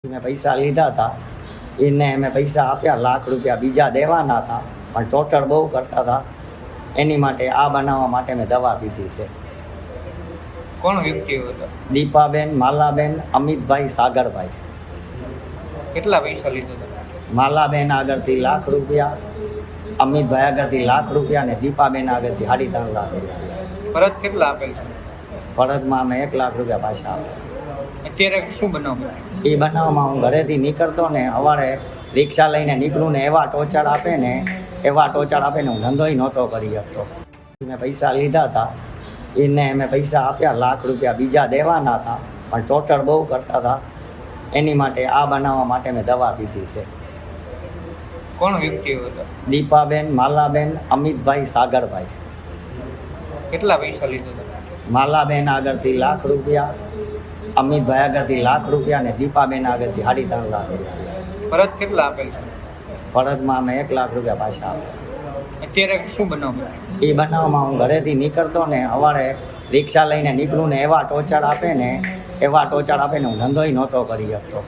મેં પૈસા લીધા હતા એને મેં પૈસા આપ્યા, લાખ રૂપિયા બીજા દેવાના હતા પણ ટોર્ચર બહુ કરતા હતા. એની માટે આ બનાવવા માટે મેં દવા પીધી છે. કોણ વ્યક્તિઓ હતા? દીપાબેન, માલાબેન, અમિતભાઈ, સાગરભાઈ. કેટલા પૈસા લીધા હતા? માલાબેન આગળથી લાખ રૂપિયા, અમિતભાઈ આગળથી લાખ રૂપિયા અને દીપાબેન આગળથી 3.5 લાખ રૂપિયા. પરત કેટલા આપેલ છે? ફરજમાં અમે 1 લાખ રૂપિયા પાછા આપ્યા. અત્યારે શું બનાવ? એ બનાવવામાં હું ઘરેથી નીકળતો ને સવારે રિક્ષા લઈને નીકળું ને એવા ટોચર આપે ને હું ધંધોય નહોતો કરી શકતો. મેં પૈસા લીધા હતા એને મેં પૈસા આપ્યા, લાખ રૂપિયા બીજા દેવાના હતા પણ ટોર્ચર બહુ કરતા હતા. એની માટે આ બનાવવા માટે મેં દવા પીધી છે. કોણ વ્યક્તિઓ હતા? દીપાબેન, માલાબેન, અમિતભાઈ, સાગરભાઈ. કેટલા પૈસા લીધા હતા? માલાબેન આગળથી લાખ રૂપિયા, અમિતભાઈ આગળથી લાખ રૂપિયા અને દીપાબેન આગળથી 3.5 લાખ રૂપિયા. પરત કેટલા આપેલ છે? ફરજમાં અમે 1 લાખ રૂપિયા પાછા આપ્યા. અત્યારે શું બનાવ? એ બનાવવામાં હું ઘરેથી નીકળતો ને સવારે રિક્ષા લઈને નીકળું ને એવા ટોચર આપે ને હું ધંધોય નહોતો કરી શકતો.